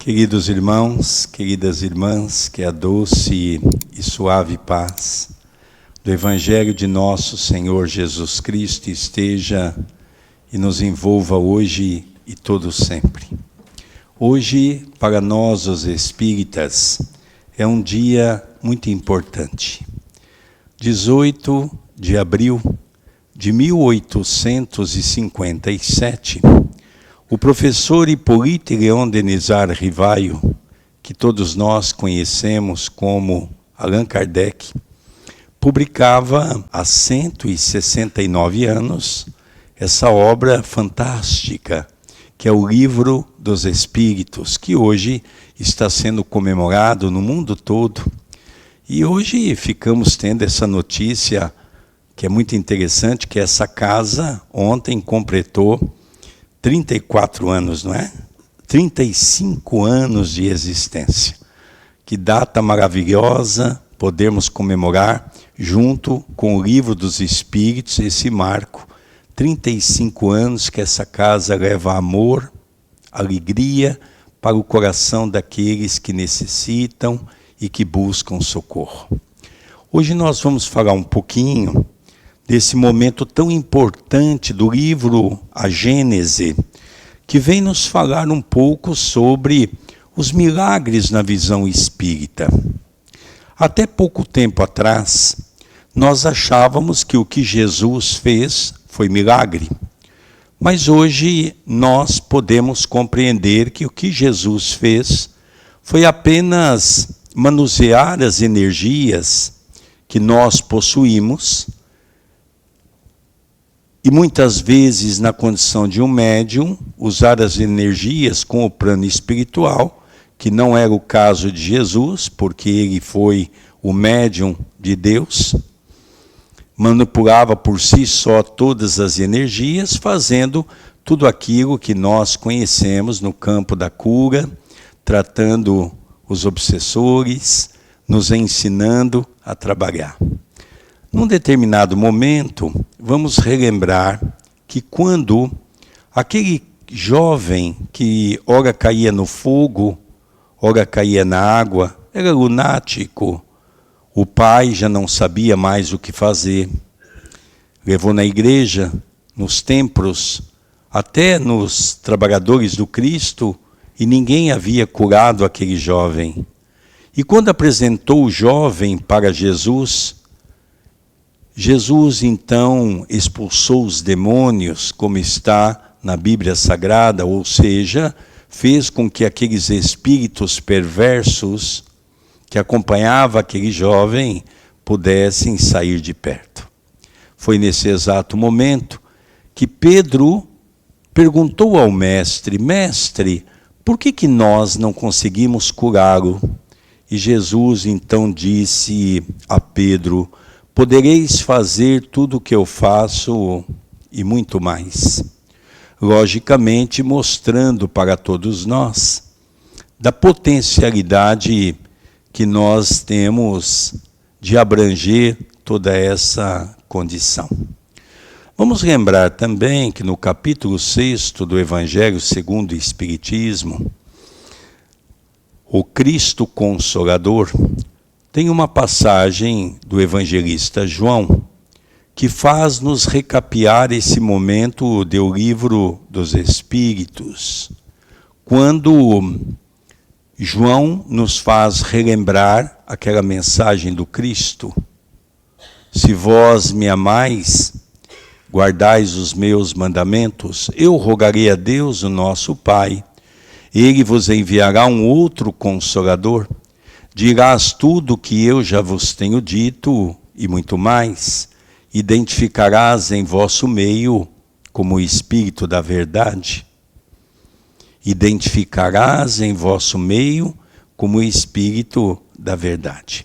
Queridos irmãos, queridas irmãs, que a doce e suave paz do Evangelho de nosso Senhor Jesus Cristo esteja e nos envolva hoje e todo sempre. Hoje, para nós os espíritas, é um dia muito importante. 18 de abril de 1857, o professor Hippolyte Léon Denis Rivaio, que todos nós conhecemos como Allan Kardec, publicava há 169 anos essa obra fantástica, que é o Livro dos Espíritos, que hoje está sendo comemorado no mundo todo. E hoje ficamos tendo essa notícia que é muito interessante, que essa casa ontem completou 34 anos, não é? 35 anos de existência. Que data maravilhosa podermos comemorar junto com o Livro dos Espíritos esse marco. 35 anos que essa casa leva amor, alegria para o coração daqueles que necessitam e que buscam socorro. Hoje nós vamos falar um pouquinho desse momento tão importante do livro A Gênese, que vem nos falar um pouco sobre os milagres na visão espírita. Até pouco tempo atrás, nós achávamos que o que Jesus fez foi milagre. Mas hoje nós podemos compreender que o que Jesus fez foi apenas manusear as energias que nós possuímos, e muitas vezes, na condição de um médium, usar as energias com o plano espiritual, que não era o caso de Jesus, porque ele foi o médium de Deus, manipulava por si só todas as energias, fazendo tudo aquilo que nós conhecemos no campo da cura, tratando os obsessores, nos ensinando a trabalhar. Num determinado momento, vamos relembrar que quando aquele jovem que ora caía no fogo, ora caía na água, era lunático, o pai já não sabia mais o que fazer. Levou na igreja, nos templos, até nos trabalhadores do Cristo, e ninguém havia curado aquele jovem. E quando apresentou o jovem para Jesus, Jesus então expulsou os demônios, como está na Bíblia Sagrada, ou seja, fez com que aqueles espíritos perversos que acompanhavam aquele jovem pudessem sair de perto. Foi nesse exato momento que Pedro perguntou ao mestre: Mestre, por que nós não conseguimos curá-lo? E Jesus então disse a Pedro: podereis fazer tudo o que eu faço e muito mais. Logicamente, mostrando para todos nós da potencialidade que nós temos de abranger toda essa condição. Vamos lembrar também que no capítulo 6 do Evangelho segundo o Espiritismo, o Cristo Consolador, tem uma passagem do evangelista João que faz-nos recapear esse momento do Livro dos Espíritos, quando João nos faz relembrar aquela mensagem do Cristo: se vós me amais, guardais os meus mandamentos, eu rogarei a Deus, o nosso Pai, ele vos enviará um outro Consolador. Dirás tudo o que eu já vos tenho dito e muito mais. Identificarás em vosso meio como o Espírito da verdade. Identificarás em vosso meio como o Espírito da verdade.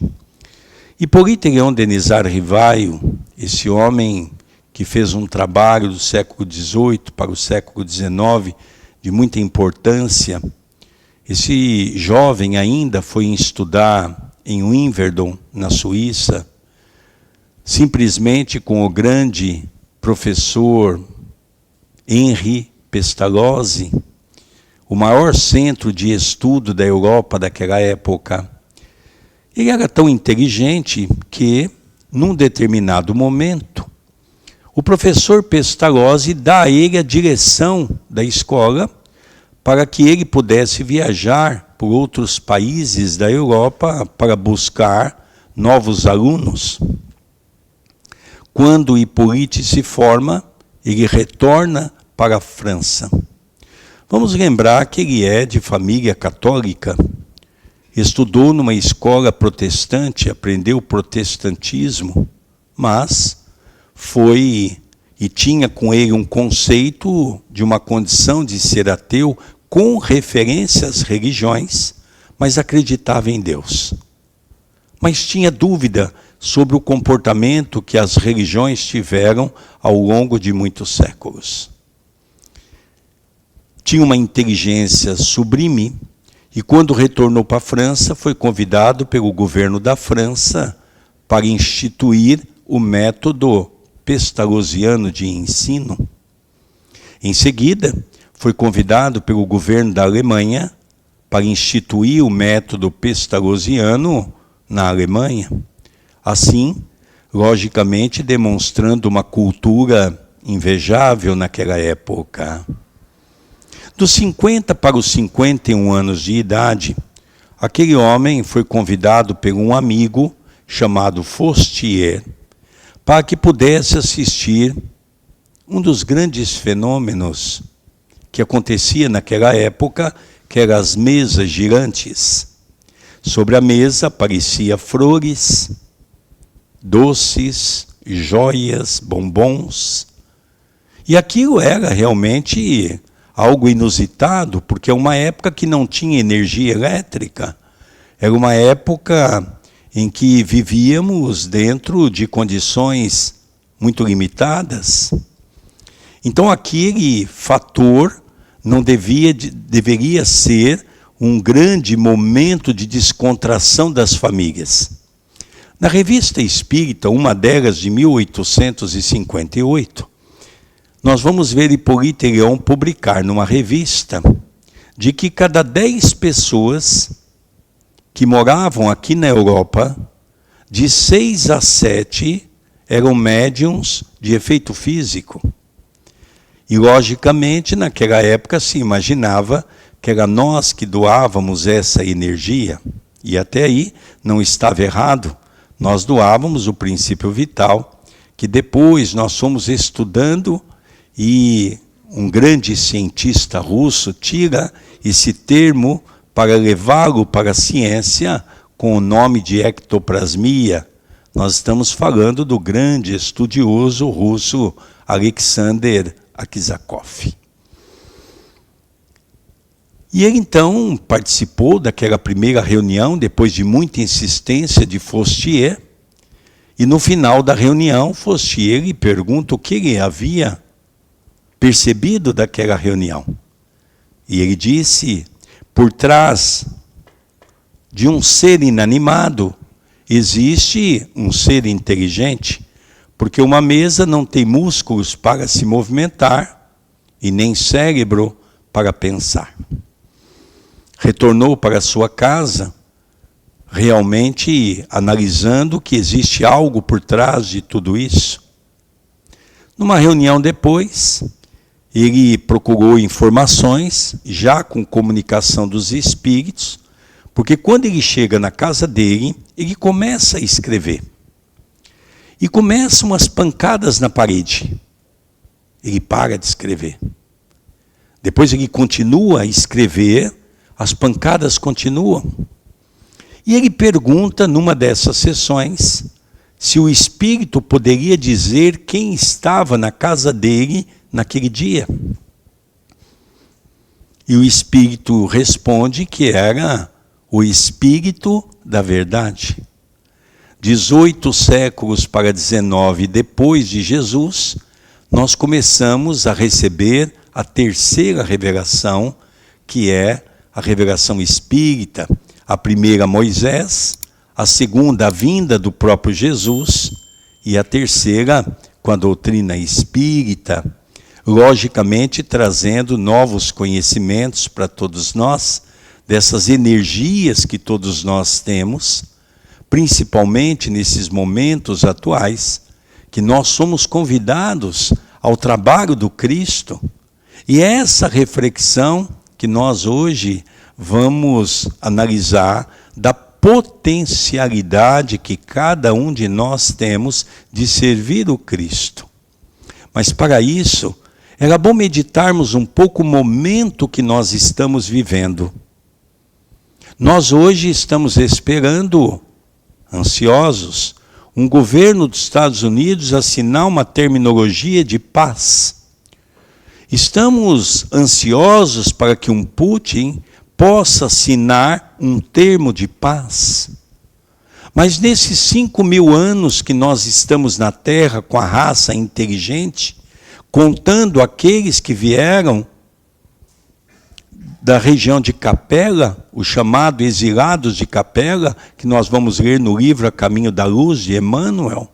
Hippolyte Léon Denis Rivaio, esse homem que fez um trabalho do século XVIII para o século XIX de muita importância, esse jovem ainda foi estudar em Wimbledon, na Suíça, simplesmente com o grande professor Henri Pestalozzi, o maior centro de estudo da Europa daquela época. Ele era tão inteligente que, num determinado momento, o professor Pestalozzi dá a ele a direção da escola para que ele pudesse viajar por outros países da Europa para buscar novos alunos. Quando Hippolyte se forma, ele retorna para a França. Vamos lembrar que ele é de família católica, estudou numa escola protestante, aprendeu o protestantismo, mas foi e tinha com ele um conceito de uma condição de ser ateu com referência às religiões, mas acreditava em Deus. Mas tinha dúvida sobre o comportamento que as religiões tiveram ao longo de muitos séculos. Tinha uma inteligência sublime e quando retornou para a França, foi convidado pelo governo da França para instituir o método pestalozziano de ensino. Em seguida, foi convidado pelo governo da Alemanha para instituir o método pestalozziano na Alemanha. Assim, logicamente, demonstrando uma cultura invejável naquela época. Dos 50 para os 51 anos de idade, aquele homem foi convidado por um amigo chamado Forestier para que pudesse assistir um dos grandes fenômenos que acontecia naquela época, que eram as mesas girantes. Sobre a mesa apareciam flores, doces, joias, bombons. E aquilo era realmente algo inusitado, porque é uma época que não tinha energia elétrica. Era uma época em que vivíamos dentro de condições muito limitadas. Então aquele fator não deveria ser um grande momento de descontração das famílias. Na Revista Espírita, uma delas de 1858, nós vamos ver Hippolyte Léon publicar numa revista de que cada 10 pessoas que moravam aqui na Europa, de 6 a 7 eram médiums de efeito físico. E, logicamente, naquela época se imaginava que era nós que doávamos essa energia. E até aí não estava errado. Nós doávamos o princípio vital, que depois nós fomos estudando e um grande cientista russo tira esse termo para levá-lo para a ciência com o nome de ectoplasmia. Nós estamos falando do grande estudioso russo Alexander Aksakov. E ele então participou daquela primeira reunião, depois de muita insistência de Forestier, e no final da reunião, Forestier lhe pergunta o que ele havia percebido daquela reunião. E ele disse: por trás de um ser inanimado existe um ser inteligente, porque uma mesa não tem músculos para se movimentar e nem cérebro para pensar. Retornou para sua casa, realmente analisando que existe algo por trás de tudo isso. Numa reunião depois, ele procurou informações, já com comunicação dos espíritos, porque quando ele chega na casa dele, ele começa a escrever. E começam umas pancadas na parede. Ele para de escrever. Depois ele continua a escrever, as pancadas continuam. E ele pergunta, numa dessas sessões, se o espírito poderia dizer quem estava na casa dele naquele dia. E o espírito responde que era o espírito da verdade. 18 séculos para 19 depois de Jesus, nós começamos a receber a terceira revelação, que é a revelação espírita. A primeira, Moisés, a segunda, a vinda do próprio Jesus, e a terceira, com a doutrina espírita. logicamente trazendo novos conhecimentos para todos nós, dessas energias que todos nós temos, principalmente nesses momentos atuais, que nós somos convidados ao trabalho do Cristo. E é essa reflexão que nós hoje vamos analisar da potencialidade que cada um de nós temos de servir o Cristo. Mas para isso, era bom meditarmos um pouco o momento que nós estamos vivendo. Nós hoje estamos esperando, ansiosos, um governo dos Estados Unidos assinar uma terminologia de paz. Estamos ansiosos para que um Putin possa assinar um termo de paz. Mas nesses 5.000 anos que nós estamos na Terra com a raça inteligente, contando aqueles que vieram da região de Capela, os chamados exilados de Capela, que nós vamos ler no livro A Caminho da Luz, de Emmanuel,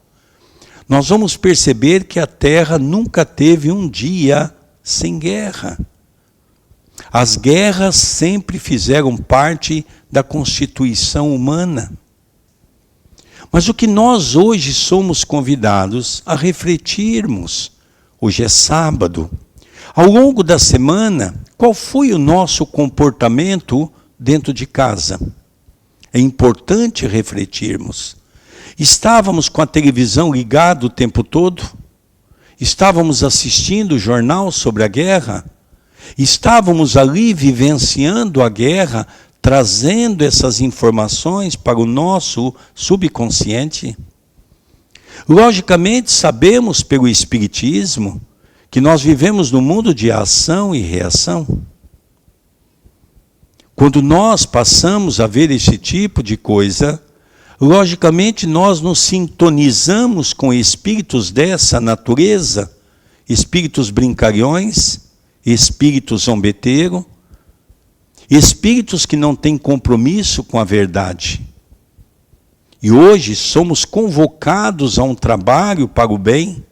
nós vamos perceber que a Terra nunca teve um dia sem guerra. As guerras sempre fizeram parte da constituição humana. Mas o que nós hoje somos convidados a refletirmos, hoje é sábado, ao longo da semana, qual foi o nosso comportamento dentro de casa? É importante refletirmos. Estávamos com a televisão ligada o tempo todo? Estávamos assistindo o jornal sobre a guerra? Estávamos ali vivenciando a guerra, trazendo essas informações para o nosso subconsciente? Logicamente, sabemos pelo Espiritismo que nós vivemos num mundo de ação e reação. Quando nós passamos a ver esse tipo de coisa, logicamente nós nos sintonizamos com espíritos dessa natureza, espíritos brincalhões, espíritos zombeteiros, espíritos que não têm compromisso com a verdade. E hoje somos convocados a um trabalho para o bem,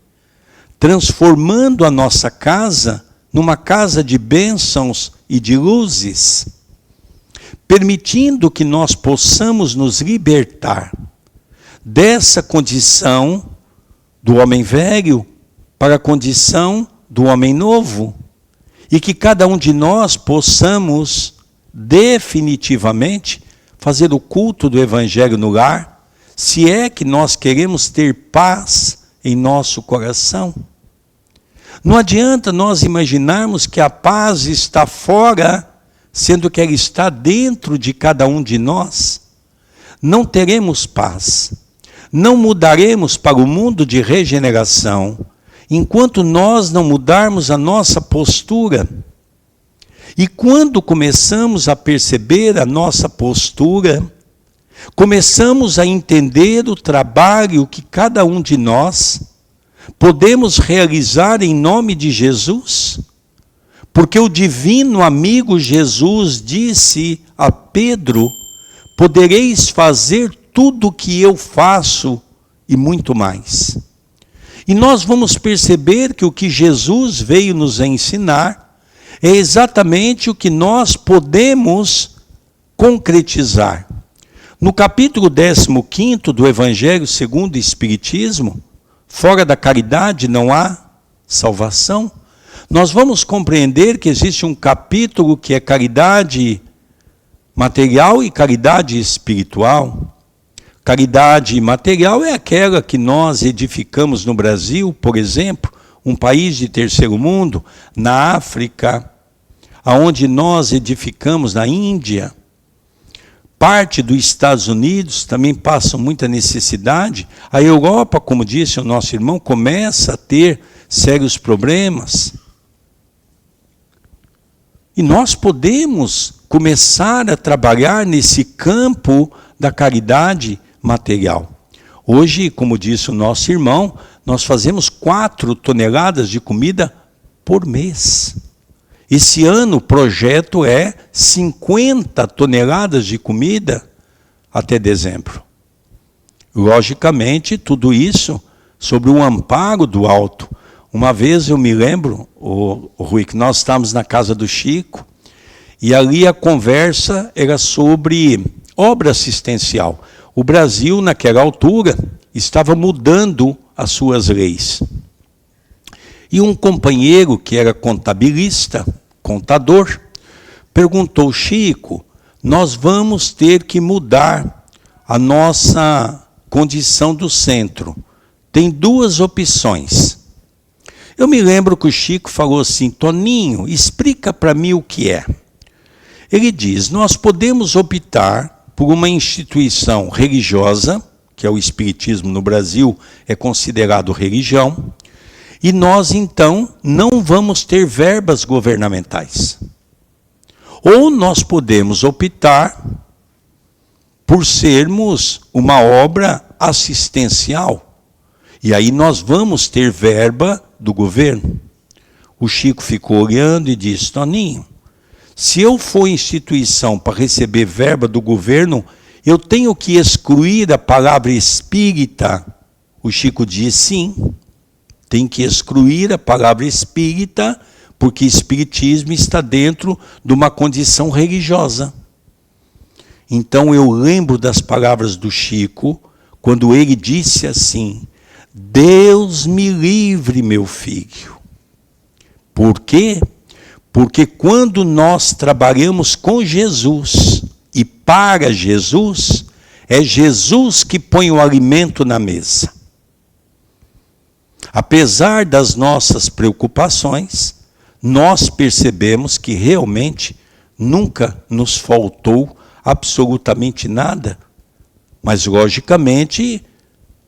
transformando a nossa casa numa casa de bênçãos e de luzes, permitindo que nós possamos nos libertar dessa condição do homem velho para a condição do homem novo, e que cada um de nós possamos definitivamente fazer o culto do Evangelho no lar, se é que nós queremos ter paz em nosso coração. Não adianta nós imaginarmos que a paz está fora, sendo que ela está dentro de cada um de nós. Não teremos paz, não mudaremos para o mundo de regeneração, enquanto nós não mudarmos a nossa postura. E quando começamos a perceber a nossa postura, começamos a entender o trabalho que cada um de nós podemos realizar em nome de Jesus, porque o divino amigo Jesus disse a Pedro: podereis fazer tudo o que eu faço e muito mais. E nós vamos perceber que o que Jesus veio nos ensinar é exatamente o que nós podemos concretizar. No capítulo 15 do Evangelho segundo o Espiritismo, fora da caridade não há salvação, nós vamos compreender que existe um capítulo que é caridade material e caridade espiritual. Caridade material é aquela que nós edificamos no Brasil, por exemplo, um país de terceiro mundo, na África, aonde nós edificamos na Índia. Parte dos Estados Unidos também passa muita necessidade. A Europa, como disse o nosso irmão, começa a ter sérios problemas. E nós podemos começar a trabalhar nesse campo da caridade material. Hoje, como disse o nosso irmão, nós fazemos 4 toneladas de comida por mês. Esse ano o projeto é 50 toneladas de comida até dezembro. Logicamente, tudo isso sob o amparo do alto, Uma vez eu me lembro, o Rui, que nós estávamos na casa do Chico, e ali a conversa era sobre obra assistencial. O Brasil, naquela altura, estava mudando as suas leis. E um companheiro que era contabilista, contador, perguntou: Chico, nós vamos ter que mudar a nossa condição do centro. Tem duas opções. Eu me lembro que o Chico falou assim: Toninho, explica para mim o que é. Ele diz: nós podemos optar por uma instituição religiosa, que é o Espiritismo no Brasil, é considerado religião, e nós então não vamos ter verbas governamentais. Ou nós podemos optar por sermos uma obra assistencial, e aí nós vamos ter verba do governo. O Chico ficou olhando e disse: Toninho, se eu for instituição para receber verba do governo, eu tenho que excluir a palavra espírita? O Chico disse: sim, tem que excluir a palavra espírita, porque espiritismo está dentro de uma condição religiosa. Então eu lembro das palavras do Chico, quando ele disse assim: Deus me livre, meu filho. Por quê? Porque quando nós trabalhamos com Jesus e para Jesus, é Jesus que põe o alimento na mesa. Apesar das nossas preocupações, nós percebemos que realmente nunca nos faltou absolutamente nada. Mas, logicamente,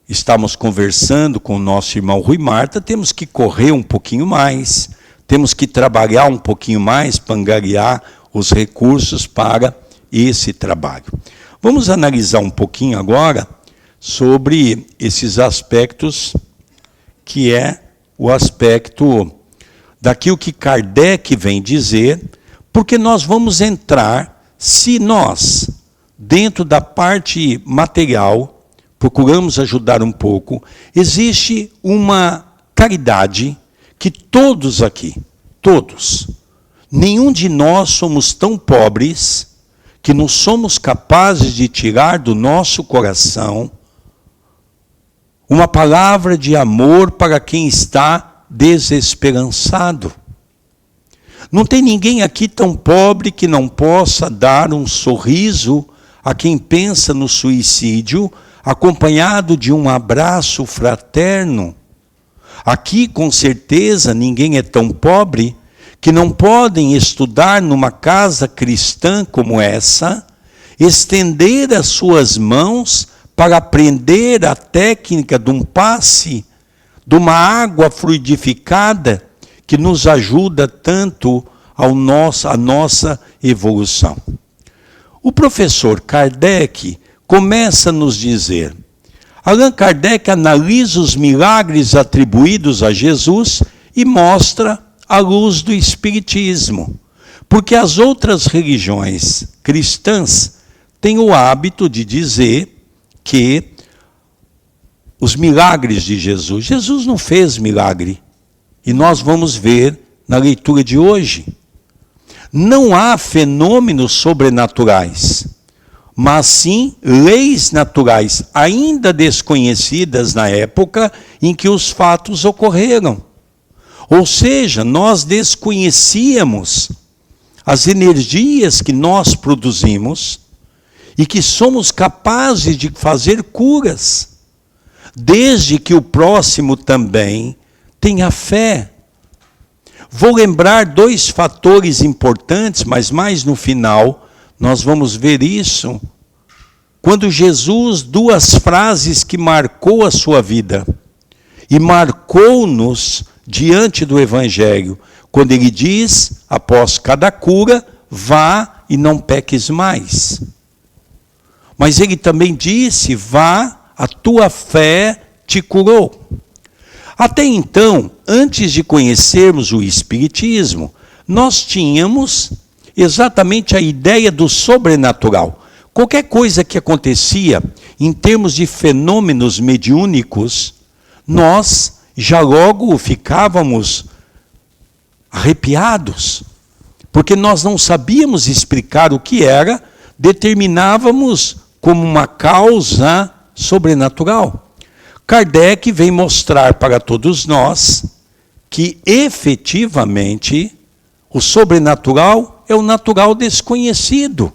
estamos conversando com o nosso irmão Rui Marta, temos que correr um pouquinho mais, temos que trabalhar um pouquinho mais para angariar os recursos para esse trabalho. Vamos analisar um pouquinho agora sobre esses aspectos, que é o aspecto daquilo que Kardec vem dizer, porque nós vamos entrar, se nós, dentro da parte material, procuramos ajudar um pouco, existe uma caridade que todos aqui, todos, nenhum de nós somos tão pobres que não somos capazes de tirar do nosso coração uma palavra de amor para quem está desesperançado. Não tem ninguém aqui tão pobre que não possa dar um sorriso a quem pensa no suicídio, acompanhado de um abraço fraterno. Aqui, com certeza, ninguém é tão pobre que não podem estudar numa casa cristã como essa, estender as suas mãos para aprender a técnica de um passe, de uma água fluidificada, que nos ajuda tanto a nossa evolução. O professor Kardec começa a nos dizer, Allan Kardec analisa os milagres atribuídos a Jesus e mostra a luz do Espiritismo, porque as outras religiões cristãs têm o hábito de dizer que os milagres de Jesus não fez milagre, e nós vamos ver na leitura de hoje. Não há fenômenos sobrenaturais, mas sim leis naturais, ainda desconhecidas na época em que os fatos ocorreram. Ou seja, nós desconhecíamos as energias que nós produzimos e que somos capazes de fazer curas, desde que o próximo também tenha fé. Vou lembrar dois fatores importantes, mas mais no final nós vamos ver isso. Quando Jesus, duas frases que marcou a sua vida e marcou-nos diante do Evangelho, quando ele diz, após cada cura, vá e não peques mais. Mas ele também disse, vá, a tua fé te curou. Até então, antes de conhecermos o Espiritismo, nós tínhamos exatamente a ideia do sobrenatural. Qualquer coisa que acontecia em termos de fenômenos mediúnicos, nós já logo ficávamos arrepiados, porque nós não sabíamos explicar o que era, determinávamos como uma causa sobrenatural. Kardec vem mostrar para todos nós que efetivamente o sobrenatural é o natural desconhecido.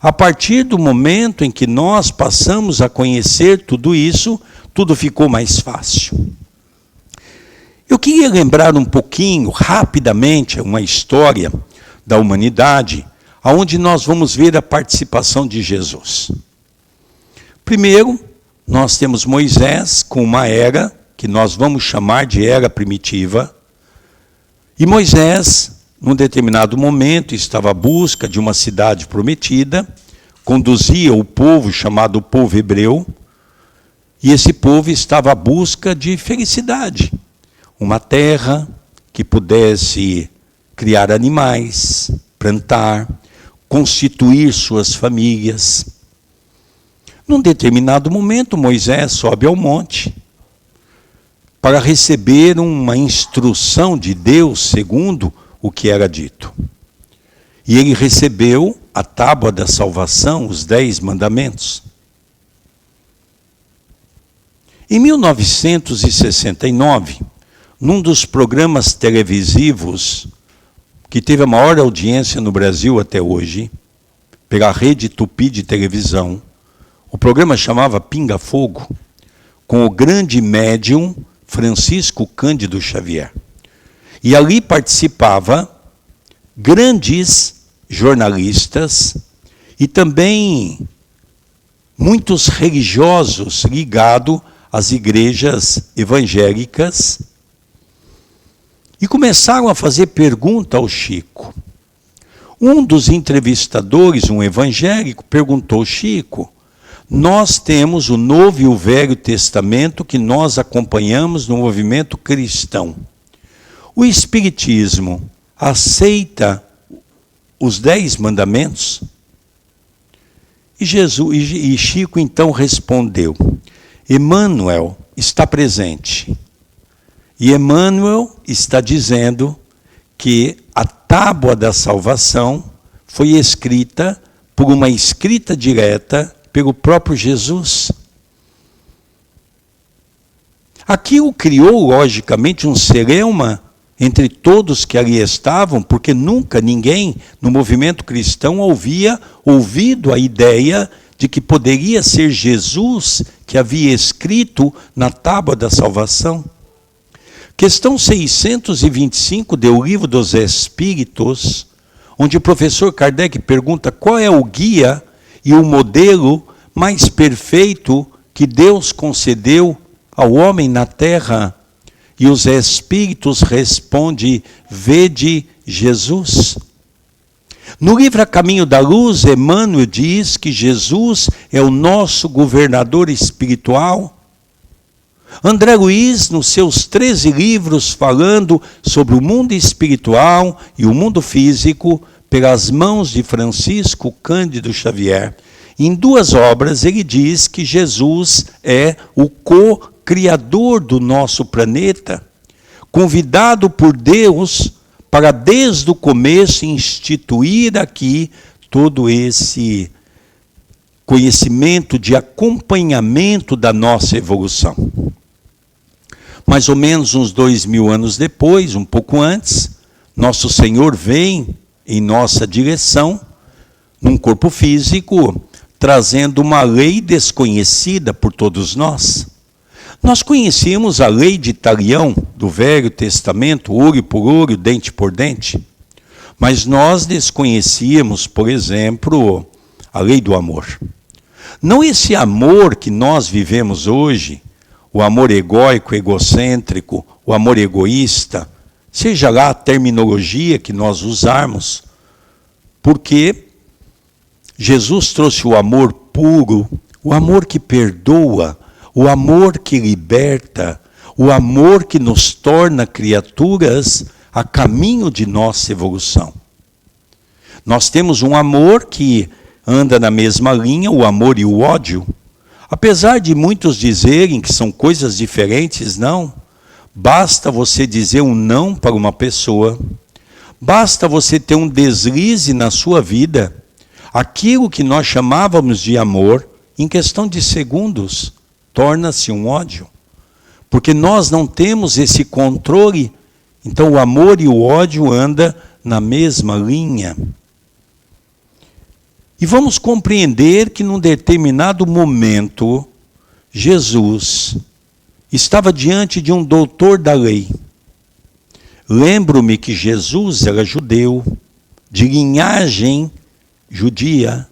A partir do momento em que nós passamos a conhecer tudo isso, tudo ficou mais fácil. Eu queria lembrar um pouquinho, rapidamente, uma história da humanidade, onde nós vamos ver a participação de Jesus. Primeiro, nós temos Moisés com uma era, que nós vamos chamar de era primitiva, e Moisés, num determinado momento, estava à busca de uma cidade prometida, conduzia o povo chamado povo hebreu, e esse povo estava à busca de felicidade. Uma terra que pudesse criar animais, plantar, constituir suas famílias. Num determinado momento, Moisés sobe ao monte para receber uma instrução de Deus segundo o que era dito. E ele recebeu a tábua da salvação, os 10 mandamentos. Em 1969, num dos programas televisivos que teve a maior audiência no Brasil até hoje, pela rede Tupi de televisão, o programa chamava Pinga Fogo, com o grande médium Francisco Cândido Xavier. E ali participavam grandes jornalistas e também muitos religiosos ligados às igrejas evangélicas, e começaram a fazer pergunta ao Chico. Um dos entrevistadores, um evangélico, perguntou ao Chico: nós temos o Novo e o Velho Testamento que nós acompanhamos no movimento cristão. O Espiritismo aceita os 10 mandamentos? E Chico então respondeu: Emmanuel está presente. E Emmanuel está dizendo que a tábua da salvação foi escrita por uma escrita direta pelo próprio Jesus. Aquilo criou, logicamente, um celeuma entre todos que ali estavam, porque nunca ninguém no movimento cristão havia ouvido a ideia de que poderia ser Jesus que havia escrito na tábua da salvação. Questão 625 do Livro dos Espíritos, onde o professor Kardec pergunta qual é o guia e o modelo mais perfeito que Deus concedeu ao homem na terra. E os Espíritos respondem: vede Jesus. No livro A Caminho da Luz, Emmanuel diz que Jesus é o nosso governador espiritual. André Luiz, nos seus 13 livros, falando sobre o mundo espiritual e o mundo físico, pelas mãos de Francisco Cândido Xavier, em 2 obras ele diz que Jesus é o co-criador do nosso planeta, convidado por Deus para desde o começo instituir aqui todo esse conhecimento de acompanhamento da nossa evolução. Mais ou menos uns 2000 anos depois, um pouco antes, nosso Senhor vem em nossa direção, num corpo físico, trazendo uma lei desconhecida por todos nós. Nós conhecíamos a lei de Talião, do Velho Testamento, olho por olho, dente por dente, mas nós desconhecíamos, por exemplo, a lei do amor. Não esse amor que nós vivemos hoje, o amor egóico, egocêntrico, o amor egoísta, seja lá a terminologia que nós usarmos, porque Jesus trouxe o amor puro, o amor que perdoa, o amor que liberta, o amor que nos torna criaturas a caminho de nossa evolução. Nós temos um amor que anda na mesma linha, o amor e o ódio. Apesar de muitos dizerem que são coisas diferentes, não. Basta você dizer um não para uma pessoa, basta você ter um deslize na sua vida, aquilo que nós chamávamos de amor, em questão de segundos, torna-se um ódio. Porque nós não temos esse controle, então o amor e o ódio andam na mesma linha. E vamos compreender que num determinado momento, Jesus estava diante de um doutor da lei. Lembro-me que Jesus era judeu, de linhagem judia.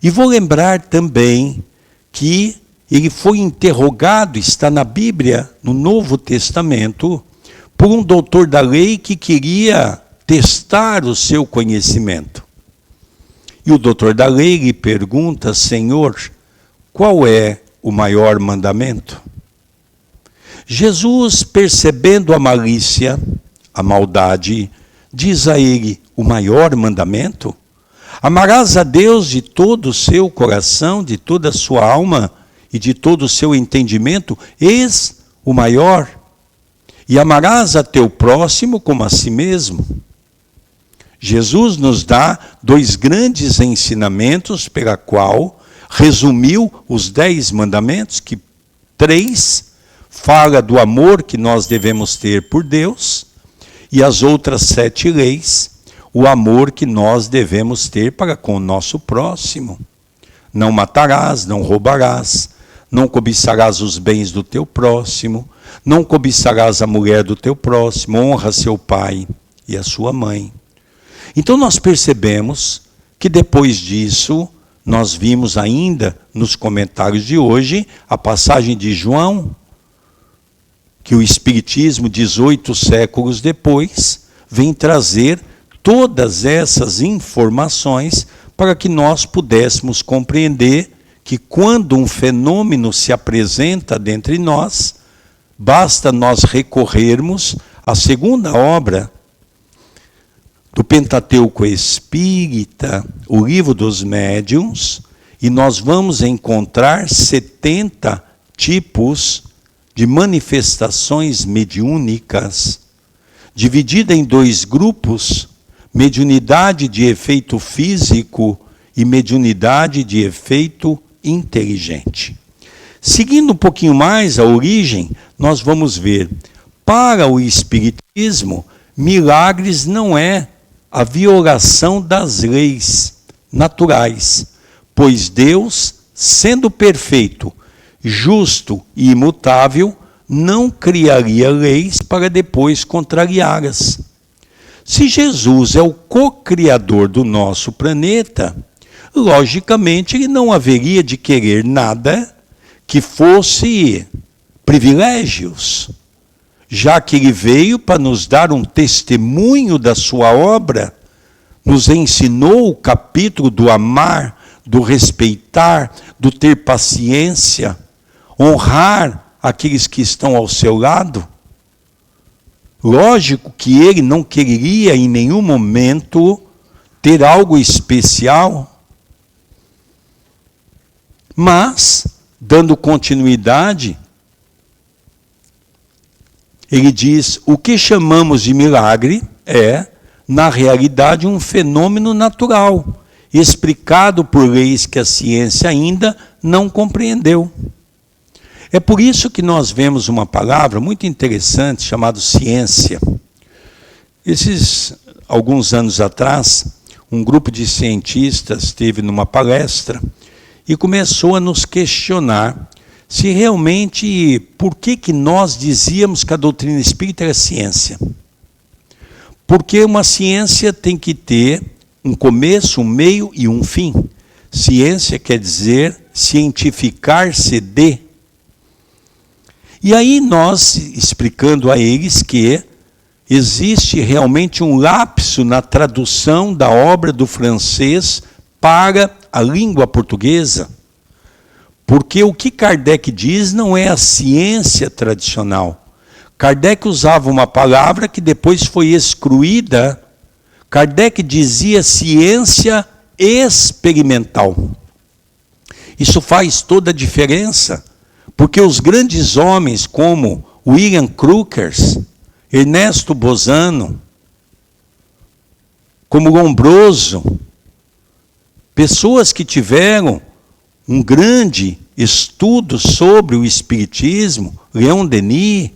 E vou lembrar também que ele foi interrogado, está na Bíblia, no Novo Testamento, por um doutor da lei que queria testar o seu conhecimento. E o doutor da lei lhe pergunta: Senhor, qual é o maior mandamento? Jesus, percebendo a malícia, a maldade, diz a ele: o maior mandamento? Amarás a Deus de todo o seu coração, de toda a sua alma e de todo o seu entendimento, eis o maior. E amarás a teu próximo como a si mesmo. Jesus nos dá 2 grandes ensinamentos pela qual resumiu os 10 mandamentos, que 3 fala do amor que nós devemos ter por Deus, e as outras 7 leis, o amor que nós devemos ter para com o nosso próximo. Não matarás, não roubarás, não cobiçarás os bens do teu próximo, não cobiçarás a mulher do teu próximo, honra seu pai e a sua mãe. Então nós percebemos que depois disso, nós vimos ainda nos comentários de hoje, a passagem de João, que o Espiritismo, 18 séculos depois, vem trazer todas essas informações para que nós pudéssemos compreender que quando um fenômeno se apresenta dentre nós, basta nós recorrermos à segunda obra do Pentateuco Espírita, o Livro dos Médiuns, e nós vamos encontrar 70 tipos de manifestações mediúnicas, dividida em 2 grupos, mediunidade de efeito físico e mediunidade de efeito inteligente. Seguindo um pouquinho mais a origem, nós vamos ver, para o Espiritismo, milagres não é a violação das leis naturais, pois Deus, sendo perfeito, justo e imutável, não criaria leis para depois contrariá-las. Se Jesus é o co-criador do nosso planeta, logicamente ele não haveria de querer nada que fosse privilégios, já que ele veio para nos dar um testemunho da sua obra, nos ensinou o capítulo do amar, do respeitar, do ter paciência, honrar aqueles que estão ao seu lado. Lógico que ele não queria em nenhum momento ter algo especial, mas, dando continuidade, ele diz, o que chamamos de milagre é, na realidade, um fenômeno natural, explicado por leis que a ciência ainda não compreendeu. É por isso que nós vemos uma palavra muito interessante chamada ciência. Alguns anos atrás, um grupo de cientistas esteve numa palestra e começou a nos questionar se realmente, por que nós dizíamos que a doutrina espírita era ciência? Porque uma ciência tem que ter um começo, um meio e um fim. Ciência quer dizer cientificar-se de. E aí nós, explicando a eles que existe realmente um lapso na tradução da obra do francês para a língua portuguesa. Porque o que Kardec diz não é a ciência tradicional. Kardec usava uma palavra que depois foi excluída. Kardec dizia ciência experimental. Isso faz toda a diferença. Porque os grandes homens, como William Crookers, Ernesto Bozano, como Lombroso, pessoas que tiveram um grande estudo sobre o espiritismo, Leon Denis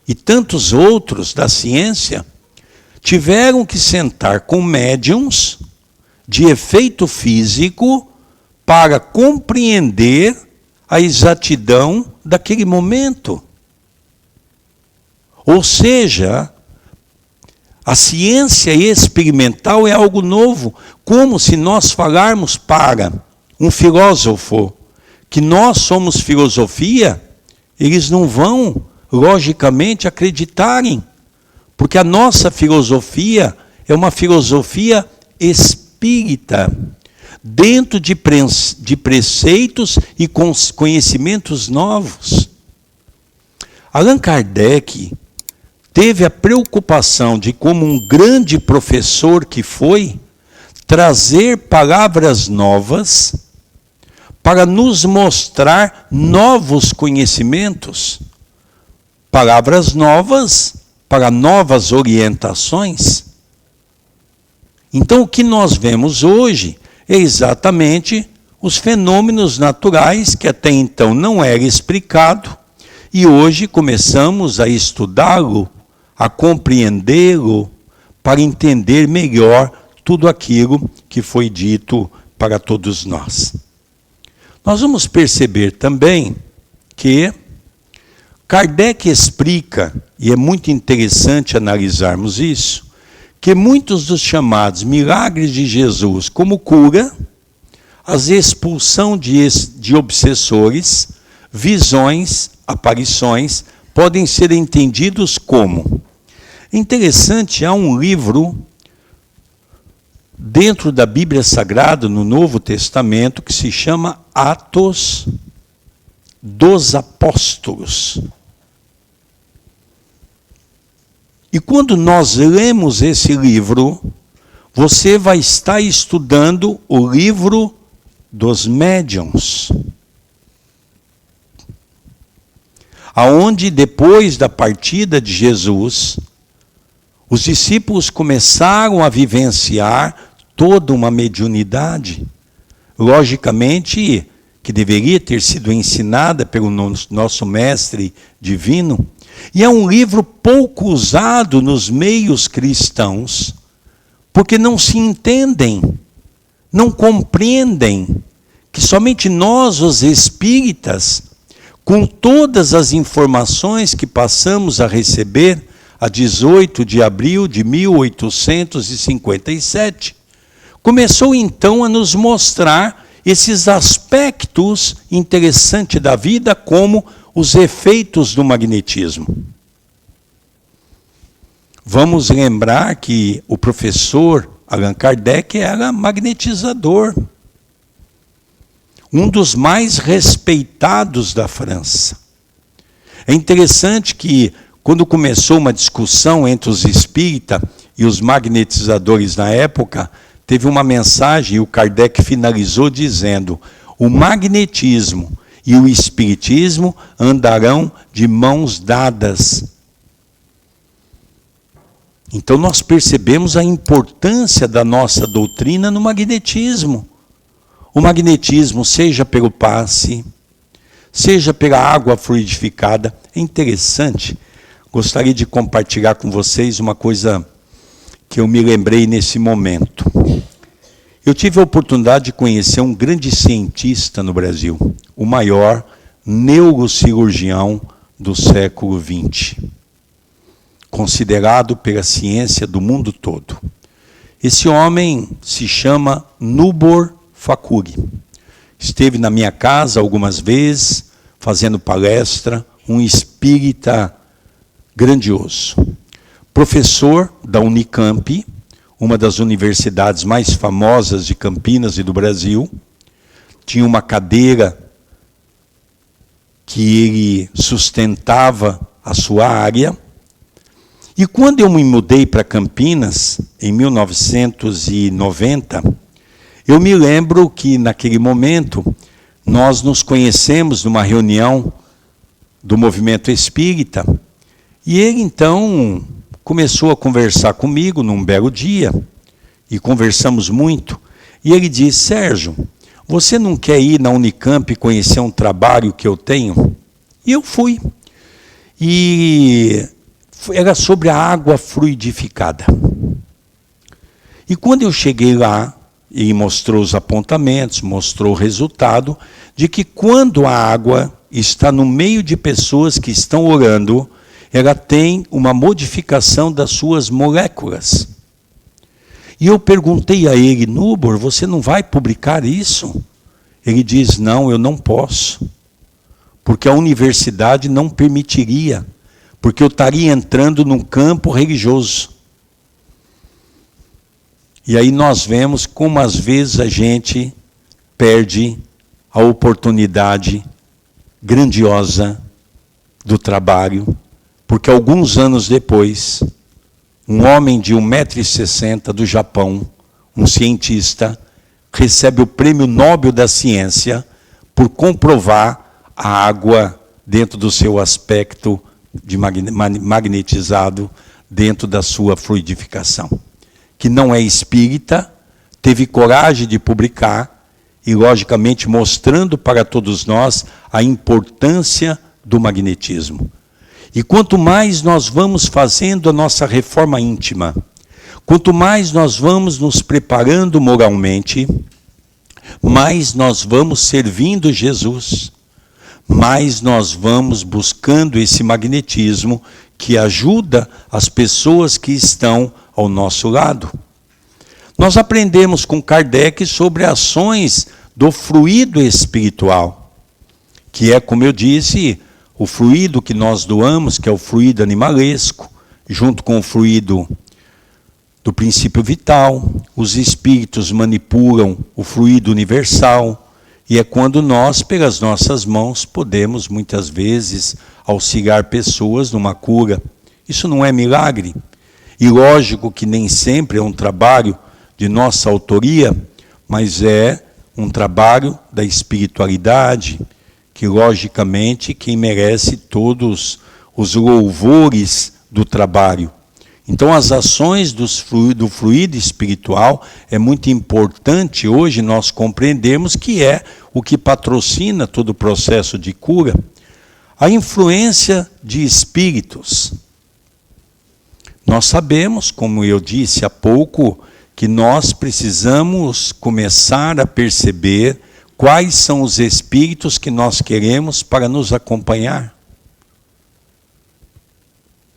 e tantos outros da ciência, tiveram que sentar com médiums de efeito físico para compreender a exatidão daquele momento. Ou seja, a ciência experimental é algo novo, como se nós falarmos para um filósofo que nós somos filosofia, eles não vão, logicamente, acreditarem, porque a nossa filosofia é uma filosofia espírita, dentro de preceitos e conhecimentos novos. Allan Kardec teve a preocupação de, como um grande professor que foi, trazer palavras novas para nos mostrar novos conhecimentos, palavras novas para novas orientações. Então, o que nós vemos hoje é exatamente os fenômenos naturais que até então não era explicado, e hoje começamos a estudá-lo, a compreendê-lo, para entender melhor tudo aquilo que foi dito para todos nós. Nós vamos perceber também que Kardec explica, e é muito interessante analisarmos isso, que muitos dos chamados milagres de Jesus, como cura, as expulsão de obsessores, visões, aparições, podem ser entendidos como. Interessante, há um livro dentro da Bíblia Sagrada, no Novo Testamento, que se chama Atos dos Apóstolos. E quando nós lemos esse livro, você vai estar estudando o livro dos médiuns, aonde depois da partida de Jesus, os discípulos começaram a vivenciar toda uma mediunidade, logicamente que deveria ter sido ensinada pelo nosso mestre divino, e é um livro pouco usado nos meios cristãos, porque não se entendem, não compreendem que somente nós, os espíritas, com todas as informações que passamos a receber a 18 de abril de 1857, começou então a nos mostrar esses aspectos interessantes da vida, como os efeitos do magnetismo. Vamos lembrar que o professor Allan Kardec era magnetizador, um dos mais respeitados da França. É interessante que, quando começou uma discussão entre os espíritas e os magnetizadores na época, teve uma mensagem e o Kardec finalizou dizendo: o magnetismo e o espiritismo andarão de mãos dadas. Então nós percebemos a importância da nossa doutrina no magnetismo. O magnetismo, seja pelo passe, seja pela água fluidificada, é interessante. Gostaria de compartilhar com vocês uma coisa que eu me lembrei nesse momento. Eu tive a oportunidade de conhecer um grande cientista no Brasil, o maior neurocirurgião do século XX, considerado pela ciência do mundo todo. Esse homem se chama Nubor Fakuri. Esteve na minha casa algumas vezes, fazendo palestra, um espírita grandioso. Professor da Unicamp, uma das universidades mais famosas de Campinas e do Brasil, tinha uma cadeira que ele sustentava a sua área. E quando eu me mudei para Campinas, em 1990, eu me lembro que naquele momento nós nos conhecemos numa reunião do movimento espírita, e ele então começou a conversar comigo num belo dia, e conversamos muito, e ele disse: Sérgio, você não quer ir na Unicamp conhecer um trabalho que eu tenho? E eu fui. E era sobre a água fluidificada. E quando eu cheguei lá, ele mostrou os apontamentos, mostrou o resultado de que quando a água está no meio de pessoas que estão orando, ela tem uma modificação das suas moléculas. E eu perguntei a ele: Nubor, você não vai publicar isso? Ele diz: não, eu não posso, porque a universidade não permitiria, porque eu estaria entrando num campo religioso. E aí nós vemos como às vezes a gente perde a oportunidade grandiosa do trabalho, porque alguns anos depois, um homem de 1,60 m do Japão, um cientista, recebe o Prêmio Nobel da Ciência por comprovar a água dentro do seu aspecto de magnetizado, dentro da sua fluidificação. Que não é espírita, teve coragem de publicar e, logicamente, mostrando para todos nós a importância do magnetismo. E quanto mais nós vamos fazendo a nossa reforma íntima, quanto mais nós vamos nos preparando moralmente, mais nós vamos servindo Jesus, mais nós vamos buscando esse magnetismo que ajuda as pessoas que estão ao nosso lado. Nós aprendemos com Kardec sobre ações do fluido espiritual, que é, como eu disse, o fluido que nós doamos, que é o fluido animalesco, junto com o fluido do princípio vital. Os espíritos manipulam o fluido universal, e é quando nós, pelas nossas mãos, podemos muitas vezes auxiliar pessoas numa cura. Isso não é milagre. E lógico que nem sempre é um trabalho de nossa autoria, mas é um trabalho da espiritualidade, que logicamente quem merece todos os louvores do trabalho. Então as ações do fluido espiritual é muito importante hoje nós compreendemos que é o que patrocina todo o processo de cura. A influência de espíritos. Nós sabemos, como eu disse há pouco, que nós precisamos começar a perceber quais são os espíritos que nós queremos para nos acompanhar.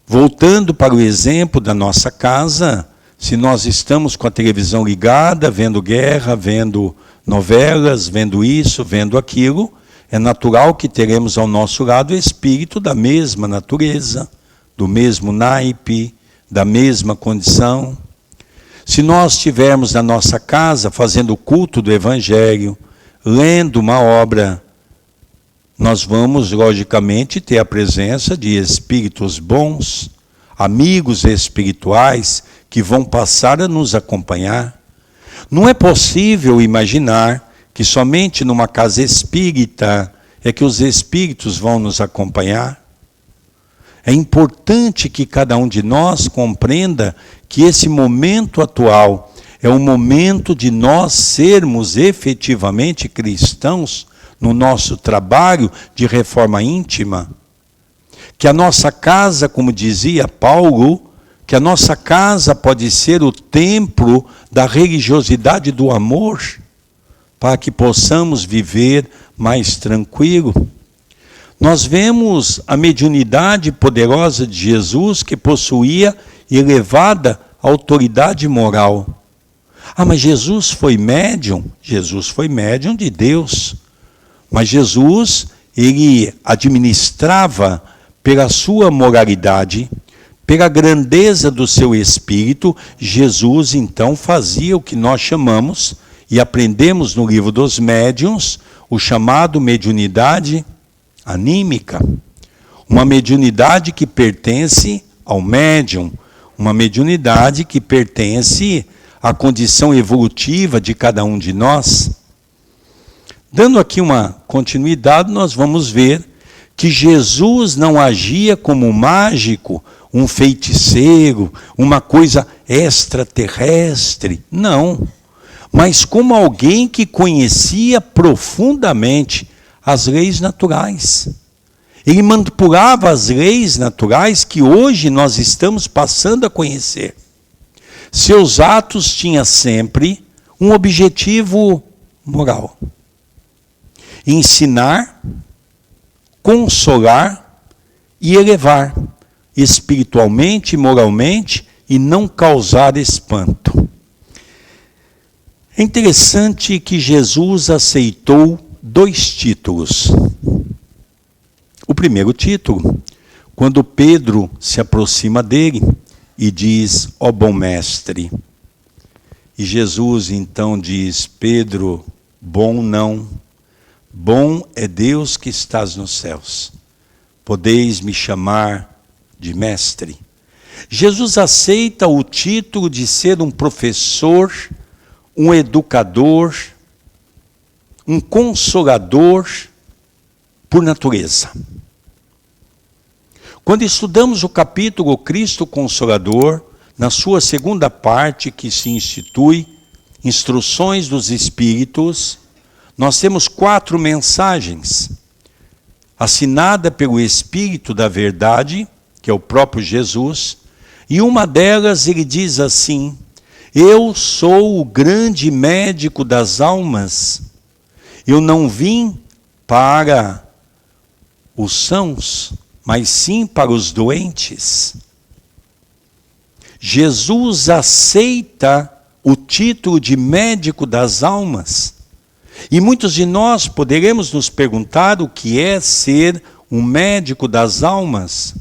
Voltando para o exemplo da nossa casa, se nós estamos com a televisão ligada, vendo guerra, vendo novelas, vendo isso, vendo aquilo, é natural que teremos ao nosso lado espírito da mesma natureza, do mesmo naipe, da mesma condição. Se nós estivermos na nossa casa fazendo o culto do Evangelho, lendo uma obra, nós vamos, logicamente, ter a presença de espíritos bons, amigos espirituais, que vão passar a nos acompanhar. Não é possível imaginar que somente numa casa espírita é que os espíritos vão nos acompanhar. É importante que cada um de nós compreenda que esse momento atual é um momento de nós sermos efetivamente cristãos no nosso trabalho de reforma íntima. Que a nossa casa, como dizia Paulo, que a nossa casa pode ser o templo da religiosidade do amor, para que possamos viver mais tranquilo. Nós vemos a mediunidade poderosa de Jesus, que possuía elevada autoridade moral. Ah, mas Jesus foi médium? Jesus foi médium de Deus. Mas Jesus, ele administrava pela sua moralidade, pela grandeza do seu espírito. Jesus, então, fazia o que nós chamamos, e aprendemos no livro dos médiuns, o chamado mediunidade anímica. Uma mediunidade que pertence ao médium, uma mediunidade que pertence à condição evolutiva de cada um de nós. Dando aqui uma continuidade, nós vamos ver que Jesus não agia como um mágico, um feiticeiro, uma coisa extraterrestre. Não. Mas como alguém que conhecia profundamente as leis naturais. Ele manipulava as leis naturais que hoje nós estamos passando a conhecer. Seus atos tinham sempre um objetivo moral: ensinar, consolar e elevar espiritualmente e moralmente, e não causar espanto. É interessante que Jesus aceitou 2 títulos. O primeiro título, quando Pedro se aproxima dele e diz: ó bom mestre. E Jesus então diz: Pedro, bom não, bom é Deus que estás nos céus. Podeis me chamar de mestre. Jesus aceita o título de ser um professor, um educador, um consolador por natureza. Quando estudamos o capítulo Cristo Consolador, na sua segunda parte, que se institui Instruções dos Espíritos, nós temos 4 mensagens, assinada pelo Espírito da Verdade, que é o próprio Jesus, e uma delas ele diz assim: eu sou o grande médico das almas, eu não vim para os sãos, mas sim para os doentes. Jesus aceita o título de médico das almas. E muitos de nós poderemos nos perguntar o que é ser um médico das almas.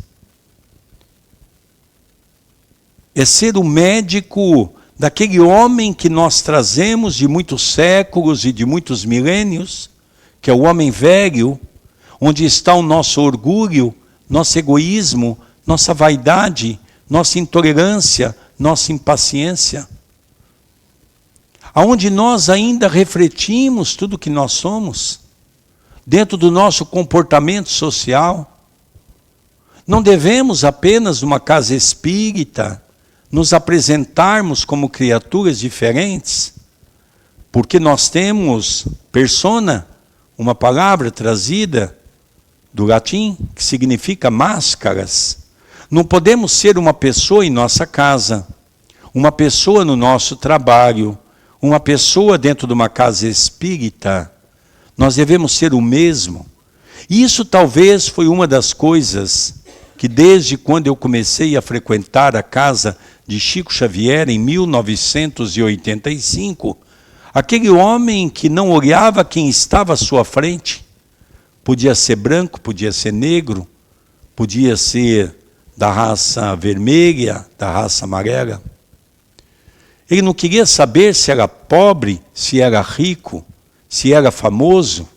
É ser o médico daquele homem que nós trazemos de muitos séculos e de muitos milênios, que é o homem velho, onde está o nosso orgulho, nosso egoísmo, nossa vaidade, nossa intolerância, nossa impaciência. Aonde nós ainda refletimos tudo que nós somos, dentro do nosso comportamento social. Não devemos apenas numa casa espírita nos apresentarmos como criaturas diferentes, porque nós temos persona, uma palavra trazida do latim, que significa máscaras. Não podemos ser uma pessoa em nossa casa, uma pessoa no nosso trabalho, uma pessoa dentro de uma casa espírita. Nós devemos ser o mesmo. Isso talvez foi uma das coisas que desde quando eu comecei a frequentar a casa de Chico Xavier em 1985, aquele homem que não olhava quem estava à sua frente, podia ser branco, podia ser negro, podia ser da raça vermelha, da raça amarela. Ele não queria saber se era pobre, se era rico, se era famoso.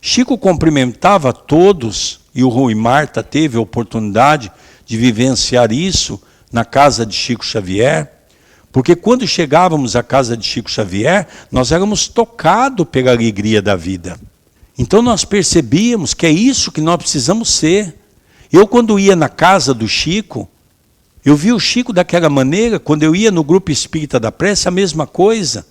Chico cumprimentava todos, e o Rui Marta teve a oportunidade de vivenciar isso na casa de Chico Xavier, porque quando chegávamos à casa de Chico Xavier, nós éramos tocados pela alegria da vida. Então nós percebíamos que é isso que nós precisamos ser. Eu, quando ia na casa do Chico, eu vi o Chico daquela maneira. Quando eu ia no grupo espírita da prece, a mesma coisa.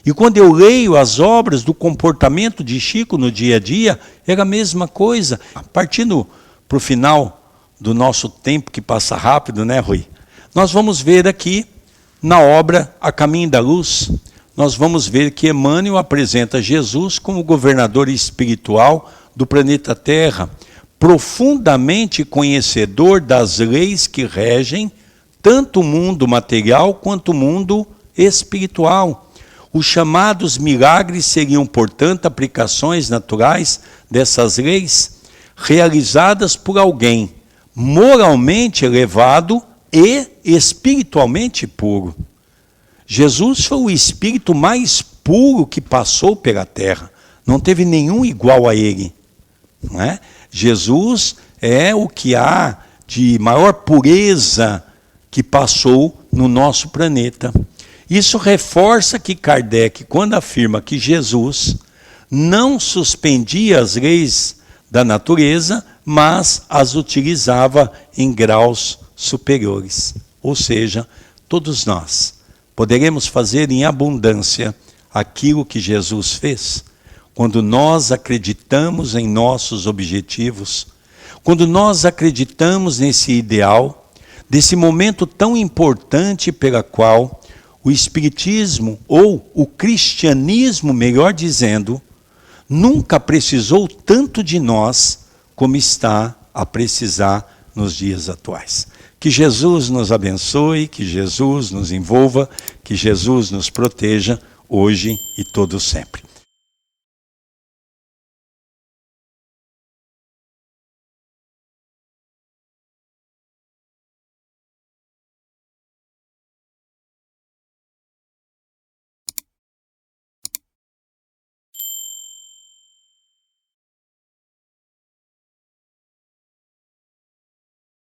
E quando eu leio as obras do comportamento de Chico no dia a dia, era a mesma coisa. Partindo para o final do nosso tempo, que passa rápido, né, Rui? Nós vamos ver aqui, na obra A Caminho da Luz, nós vamos ver que Emmanuel apresenta Jesus como governador espiritual do planeta Terra, profundamente conhecedor das leis que regem tanto o mundo material quanto o mundo espiritual. Os chamados milagres seriam, portanto, aplicações naturais dessas leis, realizadas por alguém moralmente elevado e espiritualmente puro. Jesus foi o espírito mais puro que passou pela terra. Não teve nenhum igual a ele. Não é? Jesus é o que há de maior pureza que passou no nosso planeta. Isso reforça que Kardec, quando afirma que Jesus não suspendia as leis da natureza, mas as utilizava em graus superiores. Ou seja, todos nós poderemos fazer em abundância aquilo que Jesus fez, quando nós acreditamos em nossos objetivos, quando nós acreditamos nesse ideal, desse momento tão importante pela qual o Espiritismo, ou o cristianismo, melhor dizendo, nunca precisou tanto de nós como está a precisar nos dias atuais. Que Jesus nos abençoe, que Jesus nos envolva, que Jesus nos proteja hoje e todo sempre.